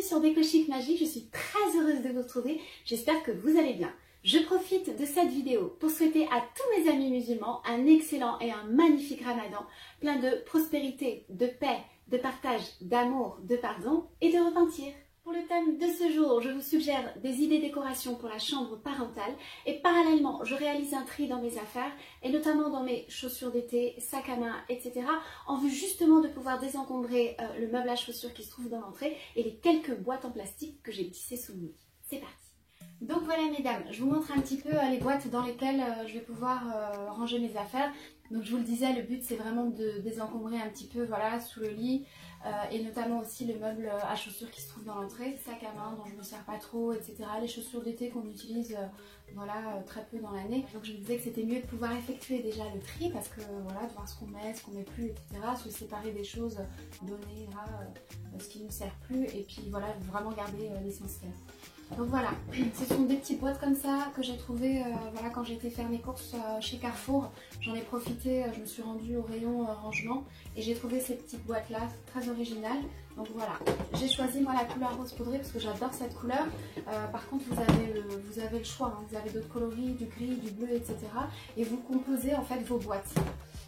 sur Déco Chic Magique, je suis très heureuse de vous retrouver, j'espère que vous allez bien. Je profite de cette vidéo pour souhaiter à tous mes amis musulmans un excellent et un magnifique ramadan, plein de prospérité, de paix, de partage, d'amour, de pardon et de repentir. Pour le thème de ce jour, je vous suggère des idées décoration pour la chambre parentale et parallèlement, je réalise un tri dans mes affaires et notamment dans mes chaussures d'été, sacs à main, etc. en vue justement de pouvoir désencombrer le meuble à chaussures qui se trouve dans l'entrée et les quelques boîtes en plastique que j'ai tissées sous le lit. C'est parti! Donc voilà mesdames, je vous montre un petit peu les boîtes dans lesquelles je vais pouvoir ranger mes affaires. Donc je vous le disais, le but c'est vraiment de désencombrer un petit peu voilà, sous le lit et notamment aussi le meuble à chaussures qui se trouve dans l'entrée, les sacs à main dont je ne me sers pas trop, etc. Les chaussures d'été qu'on utilise voilà, très peu dans l'année. Donc je me disais que c'était mieux de pouvoir effectuer déjà le tri parce que voilà, de voir ce qu'on met, ce qu'on met plus, etc. Se séparer des choses données à ce qui ne sert plus et puis voilà, vraiment garder l'essentiel. Donc voilà, ce sont des petites boîtes comme ça que j'ai trouvées voilà, quand j'ai été faire mes courses chez Carrefour. J'en ai profité, je me suis rendue au rayon rangement et j'ai trouvé ces petites boîtes là, très originales. Donc voilà, j'ai choisi moi la couleur rose poudrée parce que j'adore cette couleur. Par contre vous avez le choix, hein. Vous avez d'autres coloris, du gris, du bleu, etc. Et vous composez en fait vos boîtes.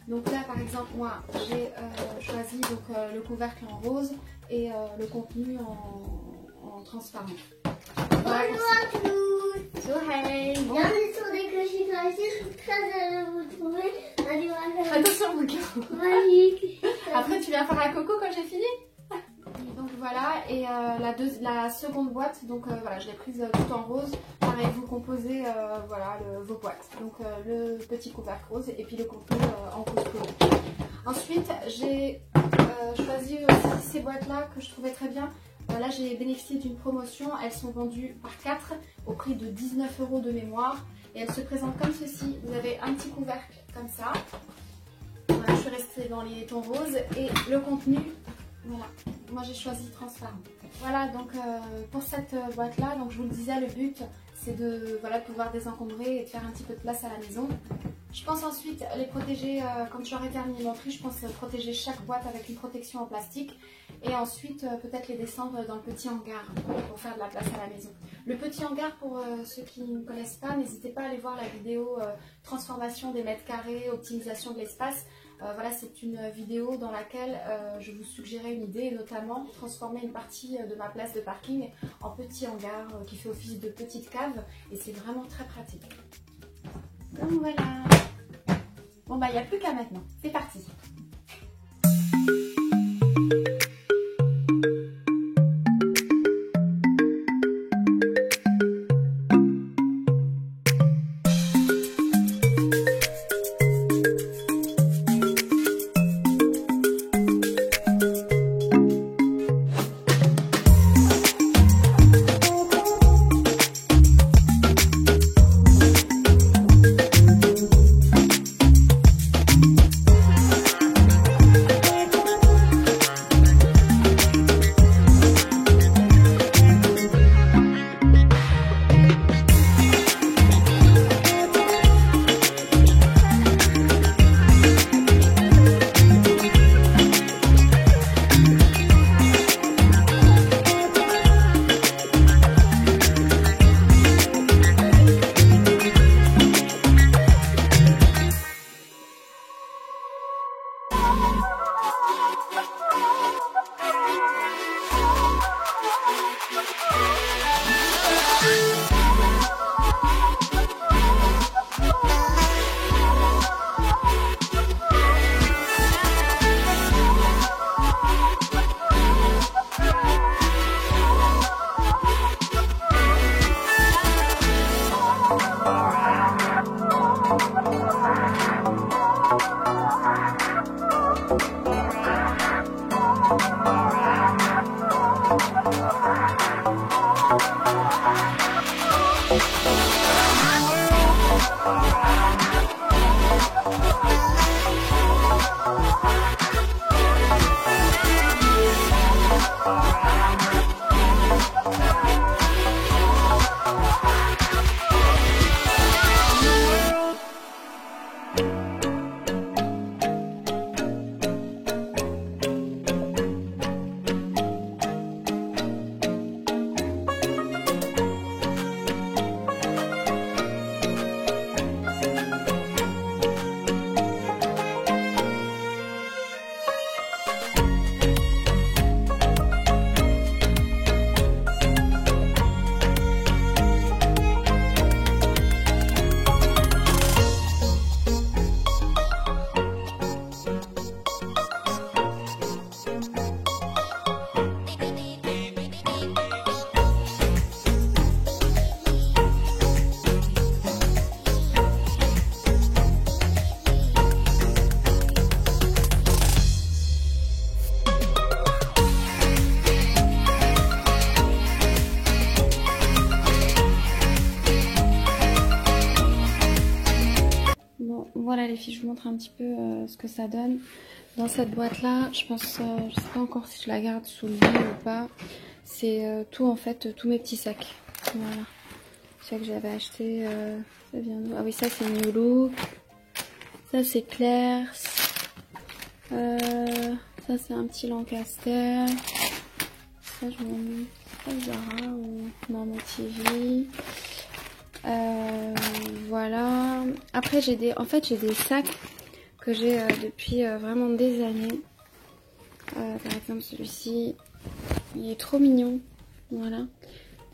Donc là par exemple moi j'ai choisi donc, le couvercle en rose et le contenu en transparent. Bonjour à tous. Hey. Bienvenue sur Déco Chic Magique, je suis très heureuse de vous trouver. Attention bouquin. Magique. Après tu viens faire un coco quand j'ai fini. Donc voilà, et la seconde boîte, donc voilà, je l'ai prise tout en rose. Pareil, vous composez voilà, vos boîtes. Donc le petit couvercle rose et puis le contenu en rose coloré. Ensuite, j'ai choisi aussi ces boîtes-là que je trouvais très bien. Là, j'ai bénéficié d'une promotion. Elles sont vendues par 4 au prix de 19 € de mémoire. Et elles se présentent comme ceci. Vous avez un petit couvercle comme ça. Voilà, je suis restée dans les tons roses. Et le contenu, voilà. Moi, j'ai choisi transparent. Voilà, donc pour cette boîte-là, donc je vous le disais, le but, c'est de voilà, pouvoir désencombrer et de faire un petit peu de place à la maison. Je pense ensuite les protéger, quand j'aurai terminé mon tri, je pense protéger chaque boîte avec une protection en plastique. Et ensuite peut-être les descendre dans le petit hangar pour faire de la place à la maison. Le petit hangar, pour ceux qui ne connaissent pas, n'hésitez pas à aller voir la vidéo transformation des mètres carrés, optimisation de l'espace. Voilà, c'est une vidéo dans laquelle je vous suggérais une idée, notamment transformer une partie de ma place de parking en petit hangar qui fait office de petite cave et c'est vraiment très pratique. Donc voilà. Bon bah il n'y a plus qu'à maintenant, c'est parti. voilà les filles, je vous montre un petit peu ce que ça donne. Dans cette boîte là, je pense, je sais pas encore si je la garde sous le lit ou pas. C'est tout en fait, tous mes petits sacs. Voilà. C'est ça que j'avais acheté. Ça vient d'où? Ah oui, ça c'est New Look. Ça c'est Claire's. Ça c'est un petit Lancaster. Ça je m'en mets. C'est pas Zara ou Normal TV. Voilà. Après j'ai des, en fait j'ai des sacs que j'ai depuis vraiment des années. Par exemple celui-ci, il est trop mignon. Voilà.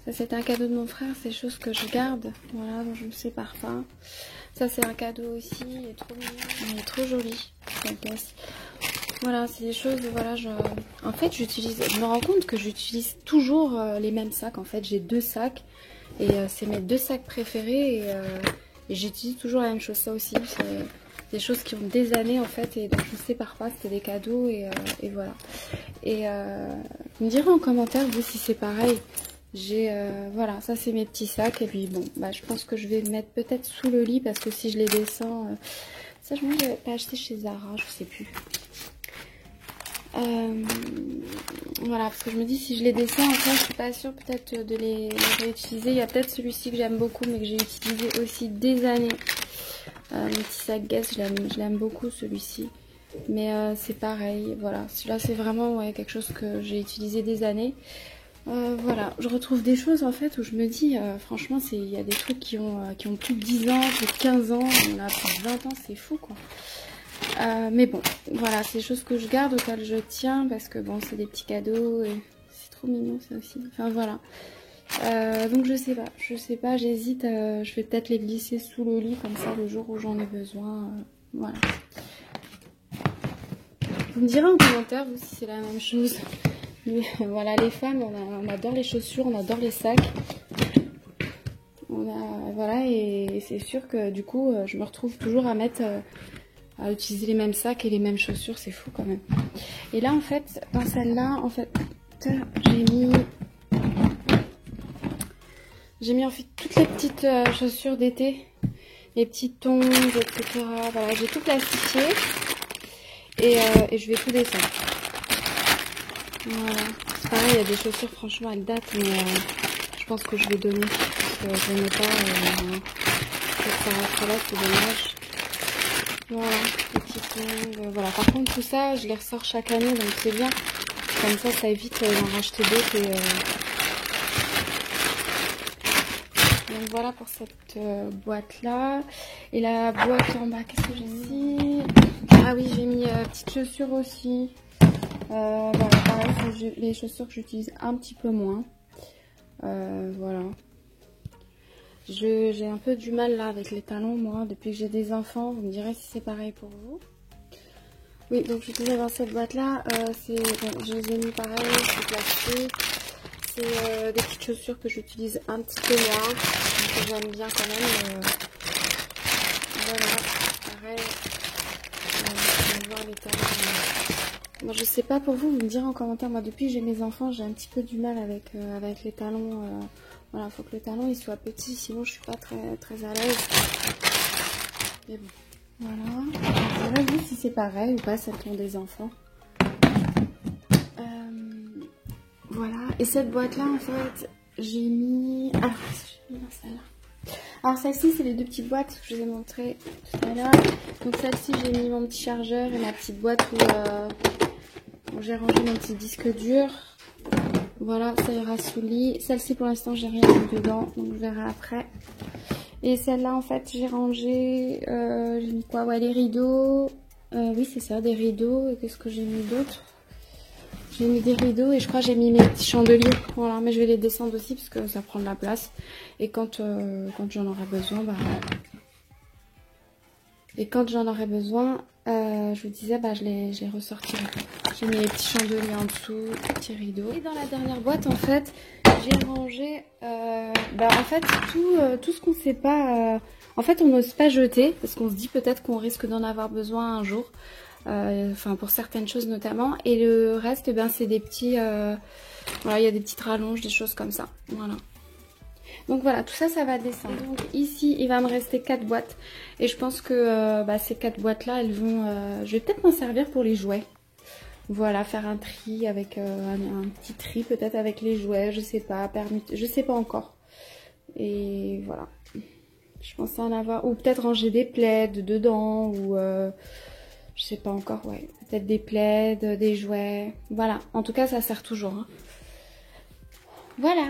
Ça c'était un cadeau de mon frère, c'est des choses que je garde. Voilà, donc je me sépare pas. Ça c'est un cadeau aussi, il est trop mignon, il est trop joli. Cette pièce. Voilà, c'est des choses, voilà, en fait j'utilise, je me rends compte que j'utilise toujours les mêmes sacs. En fait j'ai 2 sacs et c'est mes 2 sacs préférés et j'utilise toujours la même chose. Ça aussi, c'est des choses qui ont des années en fait et donc je ne sépare pas, c'était des cadeaux et voilà. Et vous me direz en commentaire vous si c'est pareil. J'ai voilà, ça c'est mes petits sacs et puis bon, bah je pense que je vais mettre peut-être sous le lit parce que si je les descends, ça je n'avais pas acheté chez Zara, je sais plus. Voilà, parce que je me dis si je les descends encore, je suis pas sûre peut-être de les réutiliser. Il y a peut-être celui-ci que j'aime beaucoup mais que j'ai utilisé aussi des années. Mon petit sac Guess, je l'aime beaucoup celui-ci. Mais c'est pareil, voilà. Celui-là c'est vraiment ouais, quelque chose que j'ai utilisé des années. Voilà, je retrouve des choses en fait où je me dis, franchement, il y a des trucs qui ont plus de 10 ans, plus de 15 ans, on a plus de 20 ans, c'est fou quoi. Mais bon, voilà, c'est des choses que je garde, auxquelles je tiens, parce que bon, c'est des petits cadeaux, et c'est trop mignon ça aussi. Enfin voilà. Donc je sais pas, j'hésite, je vais peut-être les glisser sous le lit, comme ça, le jour où j'en ai besoin, voilà. Vous me direz en commentaire, vous, si c'est la même chose. Mais voilà, les femmes, on adore les chaussures, on adore les sacs. Voilà, et c'est sûr que du coup, je me retrouve toujours à à utiliser les mêmes sacs et les mêmes chaussures, c'est fou quand même. Et là, en fait, dans celle-là, en fait, j'ai mis en fait toutes les petites chaussures d'été, les petites tongs, etc. Voilà, j'ai tout plastifié et je vais tout descendre. Voilà, c'est pareil, il y a des chaussures, franchement, elles datent, mais je pense que je vais donner, parce que je n'ai pas, ça reste là, c'est dommage. Voilà, les petits tongs, voilà. Par contre, tout ça, je les ressors chaque année, donc c'est bien. Comme ça évite d'en racheter d'autres. Donc voilà pour cette boîte-là. Et la boîte en bas, qu'est-ce que j'ai mis? Ah oui, j'ai mis petites chaussures aussi. Voilà, pareil, les chaussures que j'utilise un petit peu moins. Voilà. J'ai un peu du mal là avec les talons, moi, depuis que j'ai des enfants. Vous me direz si c'est pareil pour vous. Oui, donc je disais dans cette boîte-là, bon, je les ai mis pareil, c'est plastique. C'est des petites chaussures que j'utilise un petit peu moins, que j'aime bien quand même. Voilà, pareil. On va voir les talons. Bon, je sais pas pour vous, vous me direz en commentaire. Moi, depuis que j'ai mes enfants, j'ai un petit peu du mal avec les talons. Voilà, faut que le talon il soit petit, sinon je suis pas très à l'aise. Mais bon, voilà. Vous si c'est pareil ou pas, celles qui ont des enfants. Voilà. Et cette boîte-là, en fait, j'ai mis. Ah, j'ai mis dans celle-là. Alors celle-ci, c'est les 2 petites boîtes que je vous ai montrées tout à l'heure. Donc celle-ci, j'ai mis mon petit chargeur et ma petite boîte où j'ai rangé mon petit disque dur. Voilà, ça ira sous le lit. Celle-ci, pour l'instant, j'ai rien mis dedans, donc je verrai après. Et celle-là, en fait, j'ai rangé, j'ai mis quoi? Ouais, les rideaux. Oui, c'est ça, des rideaux. Et qu'est-ce que j'ai mis d'autre? J'ai mis des rideaux et je crois que j'ai mis mes petits chandeliers. Voilà, mais je vais les descendre aussi parce que ça prend de la place. Et quand j'en aurai besoin, bah... Et quand j'en aurai besoin, je vous disais, bah, je les ressortirai. J'ai mis les petits chandeliers en dessous, les petits rideaux. Et dans la dernière boîte, en fait, j'ai rangé, en fait, tout ce qu'on ne sait pas... en fait, on n'ose pas jeter, parce qu'on se dit peut-être qu'on risque d'en avoir besoin un jour. Enfin, pour certaines choses notamment. Et le reste, c'est des petits... voilà, il y a des petites rallonges, des choses comme ça. Voilà. Donc voilà, tout ça, ça va descendre. Donc ici, il va me rester 4 boîtes. Et je pense que ces 4 boîtes-là, elles vont... je vais peut-être m'en servir pour les jouets. Voilà, faire un tri avec un petit tri peut-être avec les jouets, je sais pas, je sais pas encore. Et voilà. Je pensais en avoir... Ou peut-être ranger des plaids dedans, ou... je sais pas encore, ouais. Peut-être des plaids, des jouets. Voilà, en tout cas, ça sert toujours. Hein. Voilà.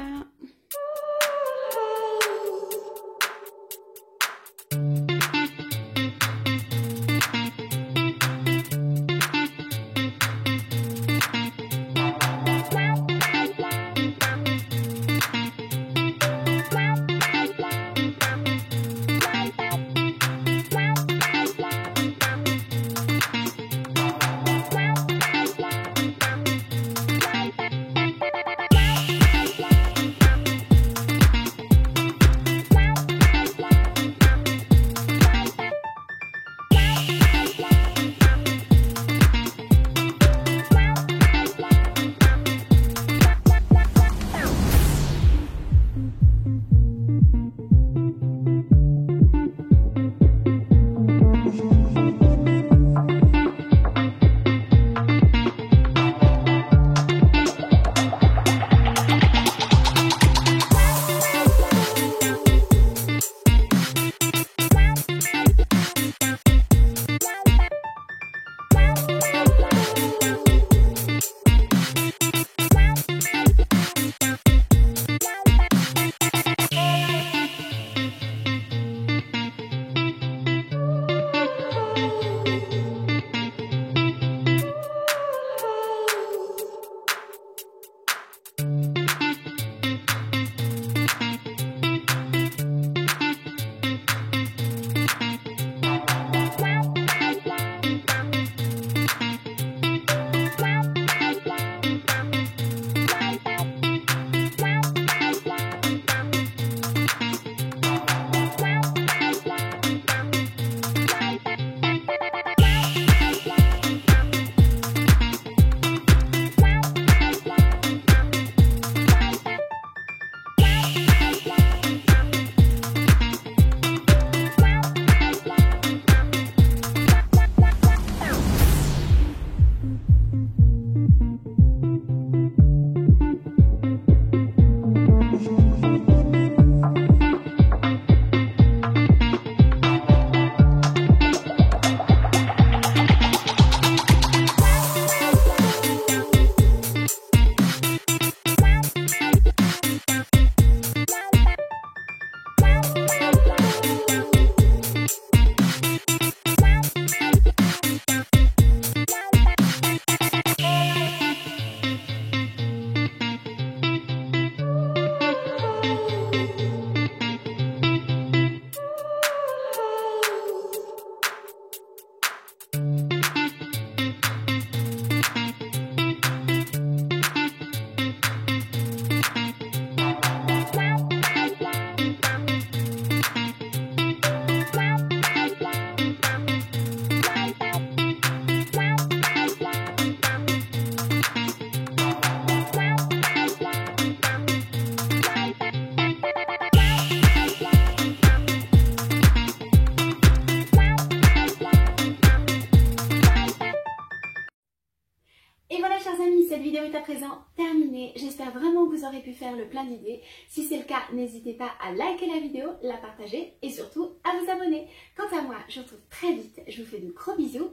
cette vidéo est à présent terminée. J'espère vraiment que vous aurez pu faire le plein d'idées. Si c'est le cas, n'hésitez pas à liker la vidéo, la partager et surtout à vous abonner. Quant à moi, je vous retrouve très vite. Je vous fais de gros bisous.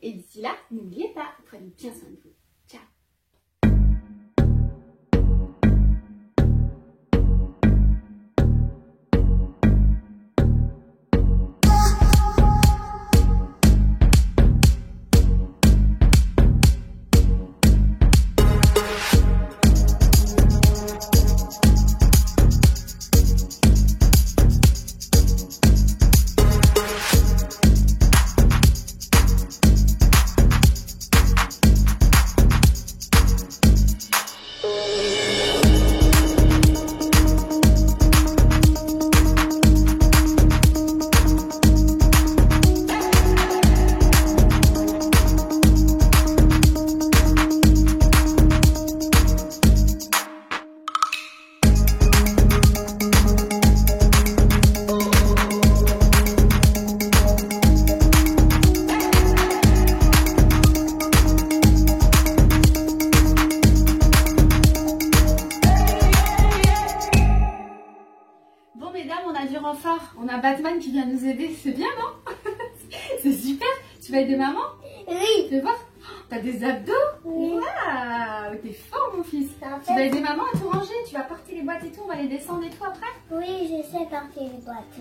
Et d'ici là, n'oubliez pas, prenez bien soin de vous. Ciao. Bon mesdames, on a du renfort. On a Batman qui vient nous aider. C'est bien, non? C'est super. Tu vas aider maman? Oui. Tu veux voir? T'as des abdos? Oui. Waouh, t'es fort mon fils. Tu vas aider maman à tout ranger. Tu vas porter les boîtes et tout. On va les descendre et tout après. Oui, je sais porter les boîtes.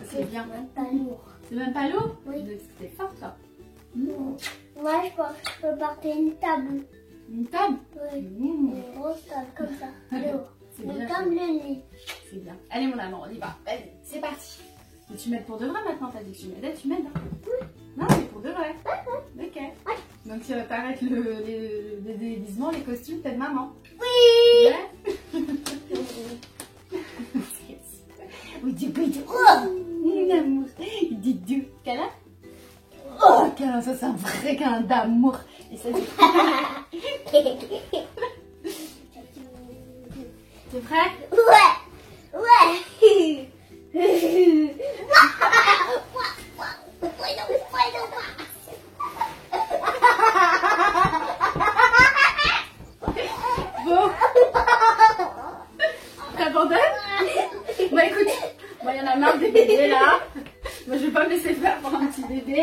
C'est bien. Même pas lourd. C'est même pas lourd? Oui. T'es fort toi. Moi, je peux porter une table. Une table? Oui. Mmh. Une grosse table comme ça. Lourd. C'est Une bien. table le lit. C'est bien. Allez mon amour, on y va. Vas-y, c'est parti. Mais tu m'aides pour de vrai maintenant. T'as dit que tu m'aidais, tu m'aides. Hein? Oui. Non, mais pour de vrai. Ok. Donc tu vas paraître les déguisements, les costumes, t'aides maman. Oui. Ouais. Oui, du coup, mon amour. Il dit du câlin. Oh, câlin, ça c'est un vrai câlin d'amour. Et ça dit. T'es prêt? Ouais. Ouais. Bon. T'abandonnes? Bah écoute, moi il y en a marre des bébés là. Moi je vais pas me laisser faire pour un petit bébé.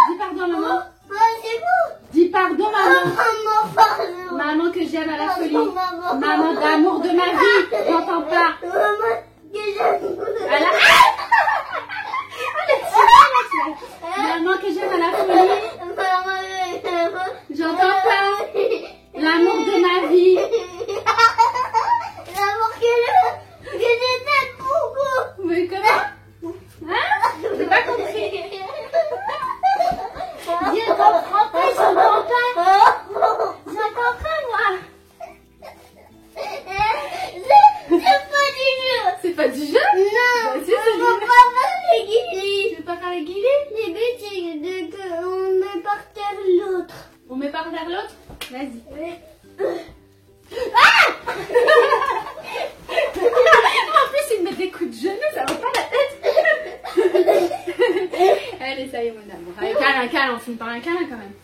Dis pardon maman. C'est bon. Dis pardon maman. Maman, pardon. Maman que j'aime à la folie. Maman, Maman d'amour de ma vie. J'entends pas. Maman, que j'aime. Voilà. Maman que j'aime à la folie. J'entends pas. L'amour de ma vie. L'amour que je t'aime beaucoup. Mais comment? Hein? J'ai pas compris. Je comprends pas, j'entends pas. J'entends pas moi. C'est pas du jeu. C'est pas du jeu? Non, Bah, si, c'est du on jeu. va pas faire les guillis. Tu veux pas faire les guillis? Les buts, c'est qu'on met par terre l'autre. On met par vers l'autre? Vas-y. En plus, il me met des coups de genoux, ça va pas la tête. Allez, ça y est, mon amour. Allez, câlin, on finit par un câlin quand même.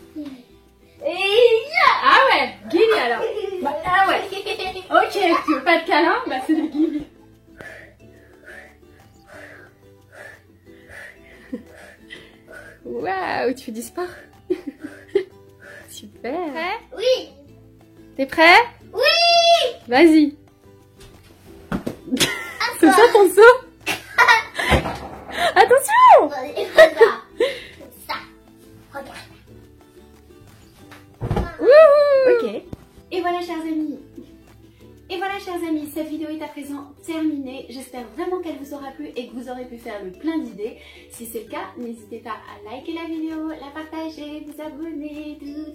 Ah ouais, guillis alors. Bah, ah ouais. Ok, tu veux pas de câlin? Bah, c'est le guillis. Waouh, tu fais du sport? Super. Prêt? Oui. T'es prêt? Oui. Vas-y. C'est ça ton saut? Attention! Ça. Regarde. Wouhou! Ok. Et voilà, chers amis. Et voilà, chers amis, cette vidéo est à présent terminée. J'espère vraiment qu'elle vous aura plu et que vous aurez pu faire le plein d'idées. Si c'est le cas, n'hésitez pas à liker la vidéo, la partager, vous abonner, tout.